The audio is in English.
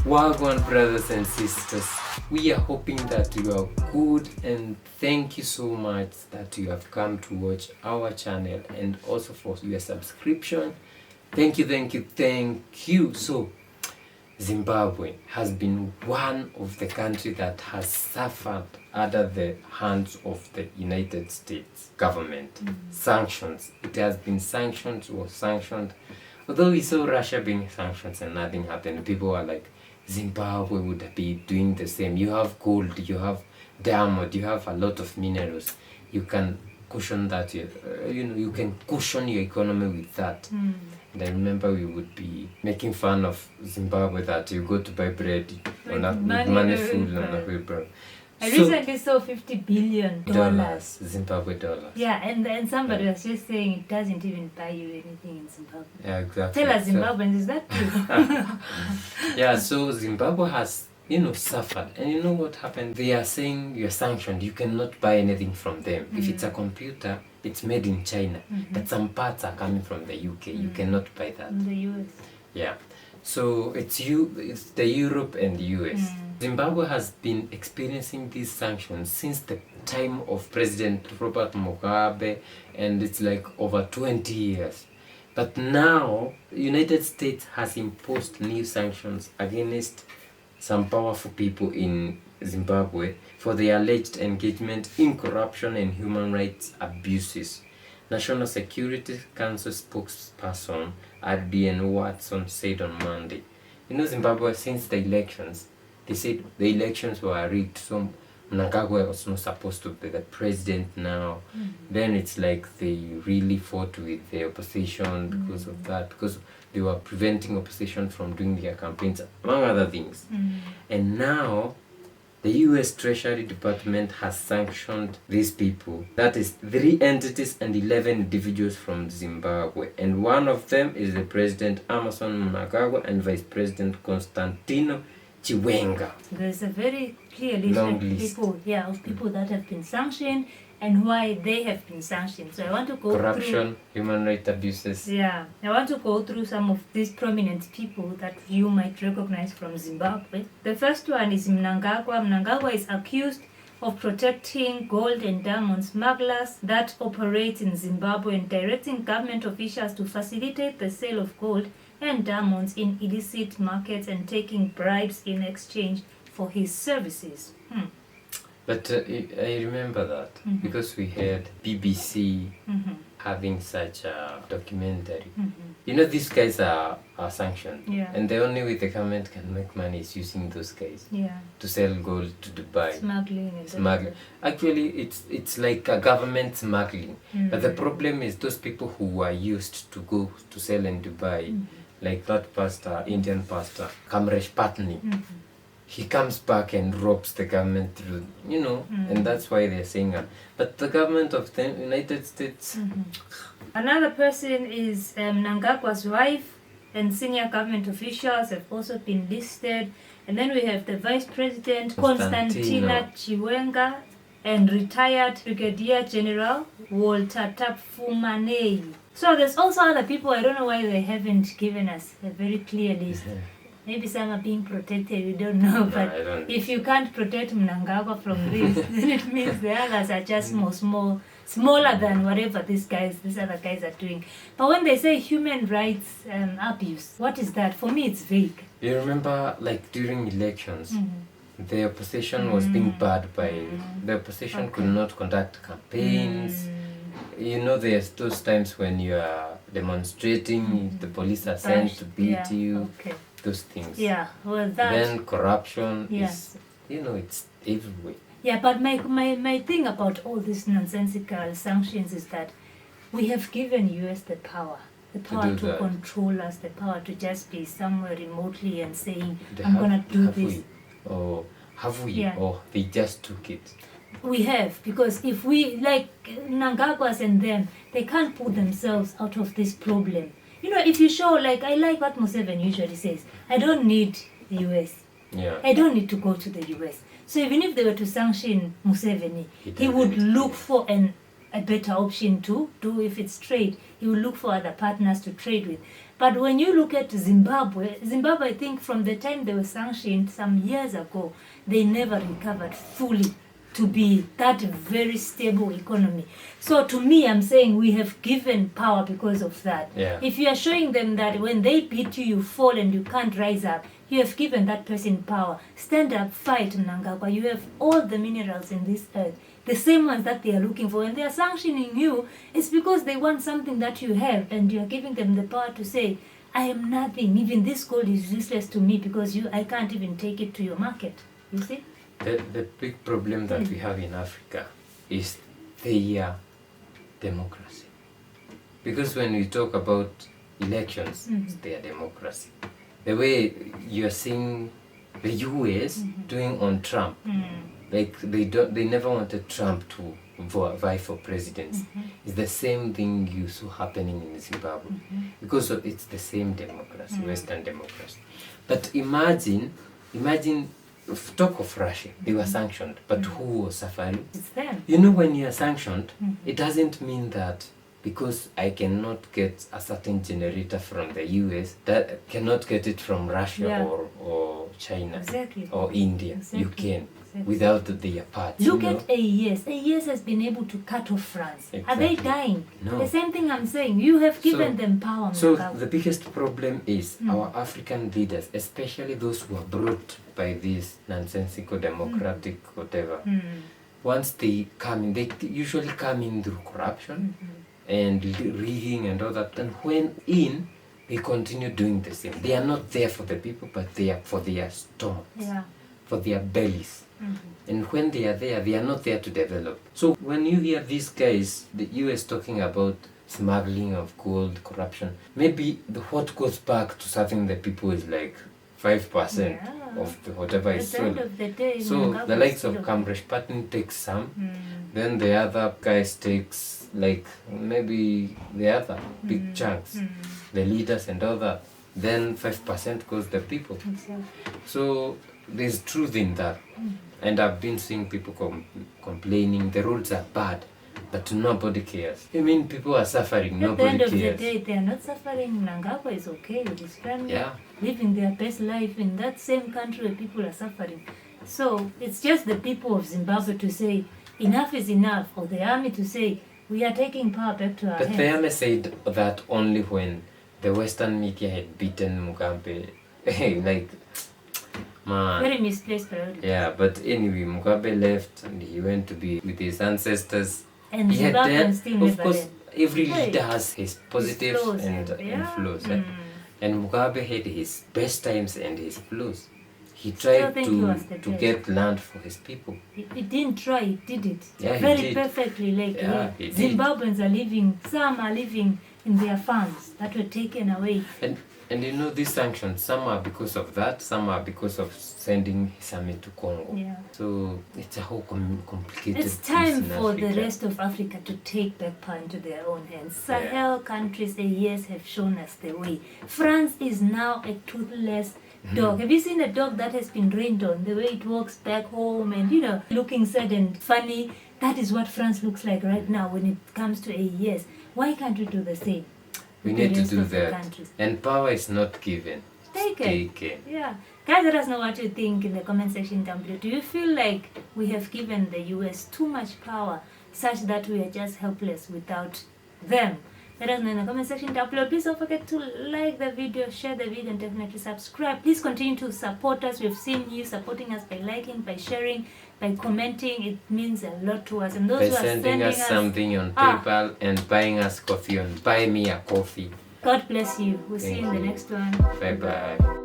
Wagwan brothers and sisters, we are hoping that you are good, and thank you so much that you have come to watch our channel and also for your subscription. Thank you. So Zimbabwe has been one of the countries that has suffered under the hands of the United States government. Sanctions. It has been sanctioned. Although we saw Russia being sanctioned and nothing happened, people were like, Zimbabwe would be doing the same. You have gold, you have diamond, you have a lot of minerals. You can cushion that. You can cushion your economy with that. And I remember we would be making fun of Zimbabwe that you go to buy bread with money full on a wheelbarrow. I recently saw $50 billion. Zimbabwe dollars. Yeah, and somebody was just saying it doesn't even buy you anything in Zimbabwe. Yeah, exactly. Tell us, Zimbabweans, is that true? Yeah, so Zimbabwe has, suffered. And you know what happened? They are saying you're sanctioned. You cannot buy anything from them. If it's a computer, it's made in China. But some parts are coming from the UK. You cannot buy that. In the US. Yeah. So it's the Europe and the US. Zimbabwe has been experiencing these sanctions since the time of President Robert Mugabe, and it's like over 20 years. But now, the United States has imposed new sanctions against some powerful people in Zimbabwe for their alleged engagement in corruption and human rights abuses. National Security Council spokesperson RDN Watson said on Monday, Zimbabwe, since the elections, they said the elections were rigged, so Naga was not supposed to be the president now. Then it's like they really fought with the opposition because of that, because they were preventing opposition from doing their campaigns, among other things. And now, the US Treasury Department has sanctioned these people. That is 3 entities and 11 individuals from Zimbabwe. And one of them is the President Emmerson Mnangagwa and Vice President Constantino Chiwenga. There's a very clear list of people that have been sanctioned and why they have been sanctioned. So I want to go through corruption, human rights abuses. Yeah, I want to go through some of these prominent people that you might recognize from Zimbabwe. The first one is Mnangagwa. Mnangagwa is accused of protecting gold and diamond smugglers that operate in Zimbabwe and directing government officials to facilitate the sale of gold and diamonds in illicit markets and taking bribes in exchange for his services. But I remember that because we had BBC having such a documentary. These guys are sanctioned, and the only way the government can make money is using those guys to sell gold to Dubai. Smuggling. Actually, it's like a government smuggling. But the problem is those people who are used to go to sell in Dubai, like that pastor, Indian pastor, Kamresh Patni. He comes back and robs the government, and that's why they're saying that. But the government of the United States... Another person is Mnangagwa's wife, and senior government officials have also been listed. And then we have the Vice President, Constantino Chiwenga, and retired Brigadier General Walter Tafumanei. So there's also other people. I don't know why they haven't given us a very clear list. Maybe some are being protected, we don't know. But if you can't protect Mnangagwa from this, then it means the others are just smaller than whatever these other guys are doing. But when they say human rights abuse, what is that? For me, it's vague. You remember, like during elections, the opposition was being barred by... The opposition could not conduct campaigns. There's those times when you are demonstrating, the police are sent to beat you. Those things. Yeah, well, that... Then corruption is, it's everywhere. Yeah, but my thing about all these nonsensical sanctions is that we have given US the power to control us, the power to just be somewhere remotely and saying, I'm going to do this. Have we? Or they just took it? We have, because if we, like Mnangagwas and them, they can't put themselves out of this problem. If you show, I like what Museveni usually says, I don't need the US. I don't need to go to the US. So even if they were to sanction Museveni, he would look for an a better option to do. If it's trade, he will look for other partners to trade with. But when you look at Zimbabwe, I think from the time they were sanctioned some years ago, they never recovered fully to be that very stable economy. So to me, I'm saying we have given power because of that. Yeah. If you are showing them that when they beat you, you fall and you can't rise up, you have given that person power. Stand up, fight, Mnangagwa. You have all the minerals in this earth, the same ones that they are looking for. When they are sanctioning you, it's because they want something that you have, and you are giving them the power to say, I am nothing. Even this gold is useless to me because I can't even take it to your market. You see? The big problem that we have in Africa is their democracy. Because when we talk about elections, it's their democracy. The way you are seeing the US doing on Trump, like they never wanted Trump to vie for presidency. It's the same thing you saw happening in Zimbabwe, because it's the same democracy, Western democracy. But imagine, talk of Russia, they were sanctioned, but who was suffering? It's them. You know, when you are sanctioned, it doesn't mean that because I cannot get a certain generator from the US, that cannot get it from Russia or China or India. You can, without their part. Look at AES. AES has been able to cut off France. Are they dying? No. The same thing I'm saying. You have given them power. So the biggest problem is our African leaders, especially those who are brought by this nonsensical democratic whatever. Once they come in, they usually come in through corruption and rigging and all that. And when in, they continue doing the same. They are not there for the people, but they are for their stomachs, for their bellies. And when they are there, they are not there to develop. So when you hear these guys, the US talking about smuggling of gold, corruption, maybe what goes back to serving the people is like 5% of whatever is sold. So the likes of Cambridge Patton takes some, then the other guys takes like maybe the other big chunks, the leaders and all that. Then 5% goes the people. So there's truth in that. And I've been seeing people complaining the roads are bad, but nobody cares. I mean, people are suffering, nobody cares. At the end of the day, they are not suffering. Mnangagwa is okay with his family, living their best life in that same country where people are suffering. So it's just the people of Zimbabwe to say, enough is enough, or the army to say, we are taking power back to our hands. But the army said that only when the Western media had beaten Mugabe. Like, man. Very misplaced priority. Yeah, but anyway, Mugabe left and he went to be with his ancestors. And Zimbabwe still of course, every leader has his positives and flaws. And Mugabe had his best times and his flaws. He tried to get land for his people. He didn't try, he did it. Yeah, very perfectly. Like Zimbabweans are living, some are living in their farms that were taken away. And you know, these sanctions, some are because of that, some are because of sending his army to Congo. So it's a whole complicated. It's time for the rest of Africa to take back power into their own hands. Sahel countries, the years have shown us the way. France is now a toothless dog. Have you seen a dog that has been rained on? The way it walks back home and, you know, looking sad and funny. That is what France looks like right now when it comes to AES. Why can't we do the same? We need to do that. And power is not given. Taken. Yeah. Guys, let us know what you think in the comment section down below. Do you feel like we have given the US too much power such that we are just helpless without them? Let us know in the comment section down below. Please don't forget to like the video, share the video, and definitely subscribe. Please continue to support us. We've seen you supporting us by liking, by sharing, by commenting. It means a lot to us. And those by who are sending us something on PayPal and buying us coffee on Buy Me a Coffee. God bless you. We'll see you in the next one. Bye-bye.